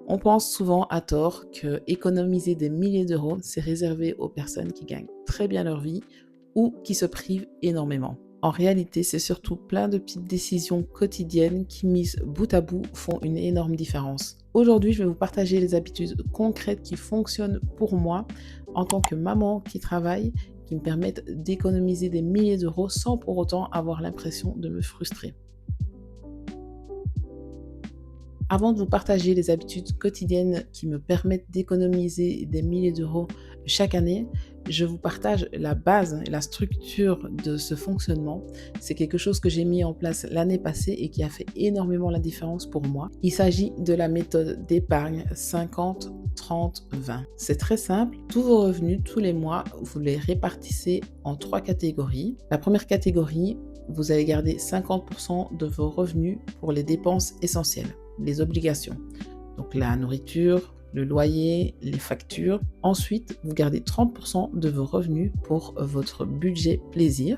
On pense souvent à tort que économiser des milliers d'euros, c'est réservé aux personnes qui gagnent très bien leur vie ou qui se privent énormément. En réalité, c'est surtout plein de petites décisions quotidiennes qui, mises bout à bout, font une énorme différence. Aujourd'hui, je vais vous partager les habitudes concrètes qui fonctionnent pour moi en tant que maman qui travaille, qui me permettent d'économiser des milliers d'euros sans pour autant avoir l'impression de me frustrer. Avant de vous partager les habitudes quotidiennes qui me permettent d'économiser des milliers d'euros chaque année, je vous partage la base et la structure de ce fonctionnement. C'est quelque chose que j'ai mis en place l'année passée et qui a fait énormément la différence pour moi. Il s'agit de la méthode d'épargne 50-30-20. C'est très simple. Tous vos revenus, tous les mois, vous les répartissez en 3 catégories. La première catégorie, vous allez garder 50% de vos revenus pour les dépenses essentielles, les obligations. Donc la nourriture, le loyer, les factures. Ensuite, vous gardez 30% de vos revenus pour votre budget plaisir,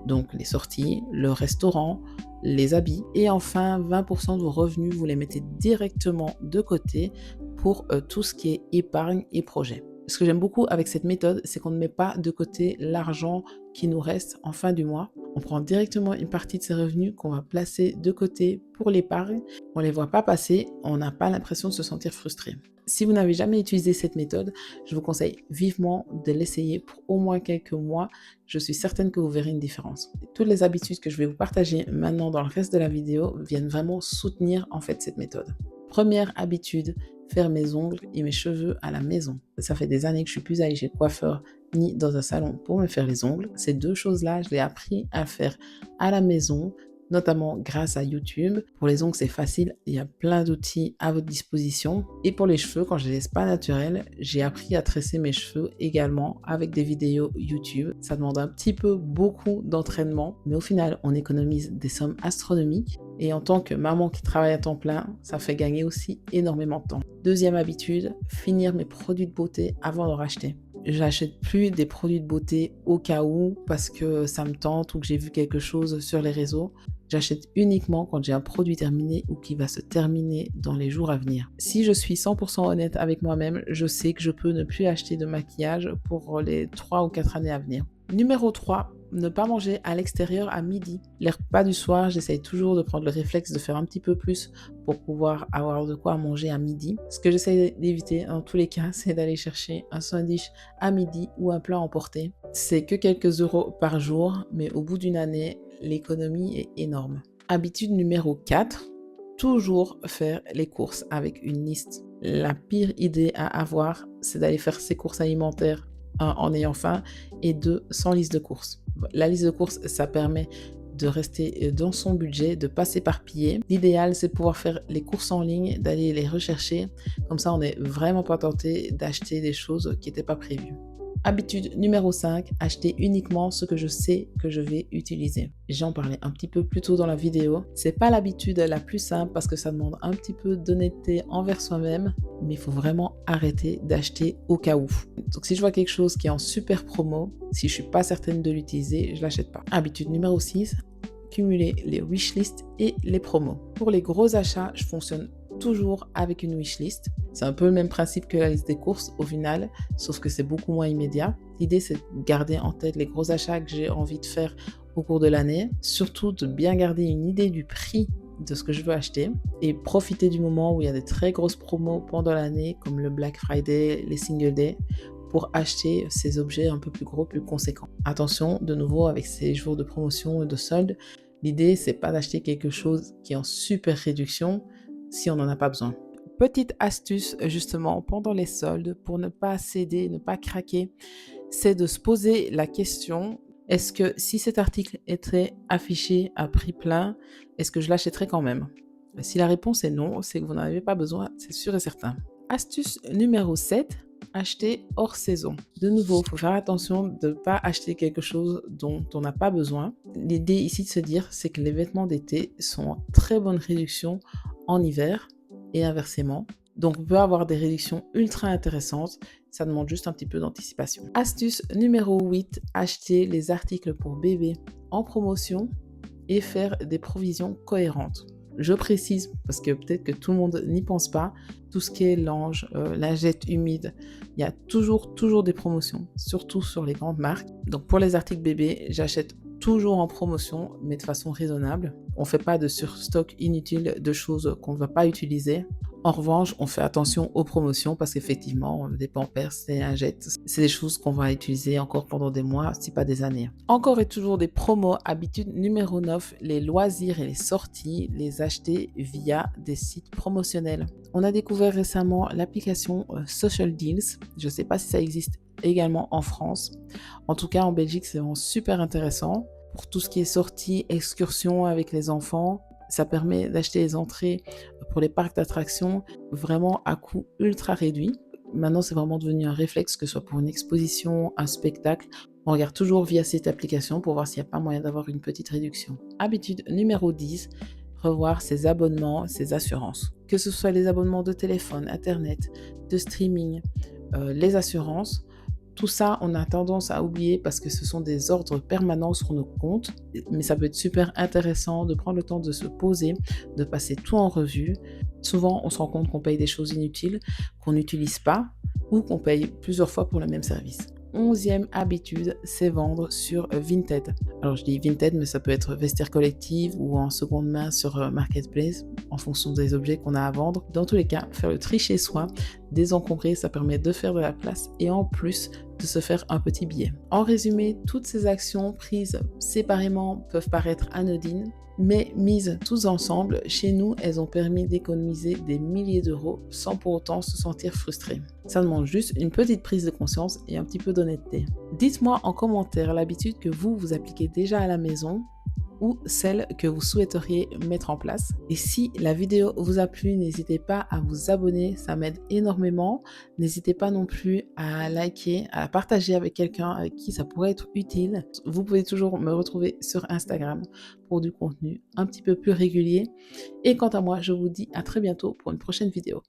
donc les sorties, le restaurant, les habits. Et enfin, 20% de vos revenus, vous les mettez directement de côté pour tout ce qui est épargne et projet. Ce que j'aime beaucoup avec cette méthode, c'est qu'on ne met pas de côté l'argent qui nous reste en fin du mois. On prend directement une partie de ces revenus qu'on va placer de côté pour l'épargne. On ne les voit pas passer, on n'a pas l'impression de se sentir frustré. Si vous n'avez jamais utilisé cette méthode, je vous conseille vivement de l'essayer pour au moins quelques mois. Je suis certaine que vous verrez une différence. Toutes les habitudes que je vais vous partager maintenant dans le reste de la vidéo viennent vraiment soutenir en fait cette méthode. Première habitude, faire mes ongles et mes cheveux à la maison. Ça fait des années que je suis plus allée chez le coiffeur ni dans un salon pour me faire les ongles. Ces deux choses-là, je l'ai appris à faire à la maison, notamment grâce à YouTube. Pour les ongles, c'est facile, il y a plein d'outils à votre disposition. Et pour les cheveux, quand je les laisse pas naturels, j'ai appris à tresser mes cheveux également avec des vidéos YouTube. Ça demande un petit peu beaucoup d'entraînement, mais au final, on économise des sommes astronomiques. Et en tant que maman qui travaille à temps plein, ça fait gagner aussi énormément de temps. Deuxième habitude, finir mes produits de beauté avant de racheter. J'achète plus des produits de beauté au cas où parce que ça me tente ou que j'ai vu quelque chose sur les réseaux. J'achète uniquement quand j'ai un produit terminé ou qui va se terminer dans les jours à venir. Si je suis 100% honnête avec moi-même, je sais que je peux ne plus acheter de maquillage pour les 3 ou 4 années à venir. Numéro 3, ne pas manger à l'extérieur à midi. Les repas du soir, j'essaye toujours de prendre le réflexe de faire un petit peu plus pour pouvoir avoir de quoi manger à midi. Ce que j'essaie d'éviter dans tous les cas, c'est d'aller chercher un sandwich à midi ou un plat emporté. C'est que quelques euros par jour, mais au bout d'une année, l'économie est énorme. Habitude numéro 4, toujours faire les courses avec une liste. La pire idée à avoir, c'est d'aller faire ses courses alimentaires en ayant faim et 2 sans liste de courses. La liste de courses, ça permet de rester dans son budget, de ne pas s'éparpiller. L'idéal, c'est de pouvoir faire les courses en ligne, d'aller les rechercher. Comme ça, on n'est vraiment pas tenté d'acheter des choses qui n'étaient pas prévues. Habitude numéro 5, acheter uniquement ce que je sais que je vais utiliser. J'en parlais un petit peu plus tôt dans la vidéo. C'est pas l'habitude la plus simple parce que ça demande un petit peu d'honnêteté envers soi-même, mais il faut vraiment arrêter d'acheter au cas où. Donc si je vois quelque chose qui est en super promo, si je suis pas certaine de l'utiliser, je l'achète pas. Habitude numéro 6, cumuler les wishlists et les promos. Pour les gros achats, je fonctionne toujours avec une wishlist. C'est un peu le même principe que la liste des courses au final, sauf que c'est beaucoup moins immédiat. L'idée, c'est de garder en tête les gros achats que j'ai envie de faire au cours de l'année, surtout de bien garder une idée du prix de ce que je veux acheter et profiter du moment où il y a des très grosses promos pendant l'année, comme le Black Friday, les Single Day, pour acheter ces objets un peu plus gros, plus conséquents. Attention, de nouveau, avec ces jours de promotion et de soldes, l'idée, c'est pas d'acheter quelque chose qui est en super réduction si on n'en a pas besoin. Petite astuce justement pendant les soldes pour ne pas céder, ne pas craquer, c'est de se poser la question, est-ce que si cet article était affiché à prix plein, est-ce que je l'achèterais quand même? Si la réponse est non, c'est que vous n'en avez pas besoin, c'est sûr et certain. Astuce numéro 7, acheter hors saison. De nouveau, il faut faire attention de ne pas acheter quelque chose dont on n'a pas besoin. L'idée ici de se dire, c'est que les vêtements d'été sont en très bonne réduction en hiver et inversement. Donc, on peut avoir des réductions ultra intéressantes. Ça demande juste un petit peu d'anticipation. Astuce numéro 8, acheter les articles pour bébé en promotion et faire des provisions cohérentes. Je précise, parce que peut-être que tout le monde n'y pense pas, tout ce qui est linge, lingettes humides, il y a toujours des promotions, surtout sur les grandes marques. Donc pour les articles bébés, j'achète toujours en promotion, mais de façon raisonnable. On ne fait pas de surstock inutile de choses qu'on ne va pas utiliser. En revanche, on fait attention aux promotions parce qu'effectivement, des Pampers, des lingettes, c'est des choses qu'on va utiliser encore pendant des mois, si pas des années. Encore et toujours des promos. Habitude numéro 9, les loisirs et les sorties, les acheter via des sites promotionnels. On a découvert récemment l'application Social Deals. Je ne sais pas si ça existe également en France. En tout cas, en Belgique, c'est vraiment super intéressant. Pour tout ce qui est sortie, excursion avec les enfants, ça permet d'acheter les entrées pour les parcs d'attractions vraiment à coût ultra réduit. Maintenant, c'est vraiment devenu un réflexe, que ce soit pour une exposition, un spectacle. On regarde toujours via cette application pour voir s'il n'y a pas moyen d'avoir une petite réduction. Habitude numéro 10, revoir ses abonnements, ses assurances. Que ce soit les abonnements de téléphone, internet, de streaming, les assurances, tout ça, on a tendance à oublier parce que ce sont des ordres permanents sur nos comptes, mais ça peut être super intéressant de prendre le temps de se poser, de passer tout en revue. Souvent, on se rend compte qu'on paye des choses inutiles, qu'on n'utilise pas ou qu'on paye plusieurs fois pour le même service. 11e habitude, c'est vendre sur Vinted. Alors je dis Vinted, mais ça peut être Vestiaire Collective ou en seconde main sur Marketplace, en fonction des objets qu'on a à vendre. Dans tous les cas, faire le tri chez soi, désencombrer, ça permet de faire de la place et en plus de se faire un petit billet. En résumé, toutes ces actions prises séparément peuvent paraître anodines, mais mises tous ensemble, chez nous, elles ont permis d'économiser des milliers d'euros sans pour autant se sentir frustré. Ça demande juste une petite prise de conscience et un petit peu d'honnêteté. Dites-moi en commentaire l'habitude que vous appliquez déjà à la maison ou celle que vous souhaiteriez mettre en place. Et si la vidéo vous a plu, n'hésitez pas à vous abonner, ça m'aide énormément. N'hésitez pas non plus à liker, à la partager avec quelqu'un avec qui ça pourrait être utile. Vous pouvez toujours me retrouver sur Instagram pour du contenu un petit peu plus régulier. Et quant à moi, je vous dis à très bientôt pour une prochaine vidéo.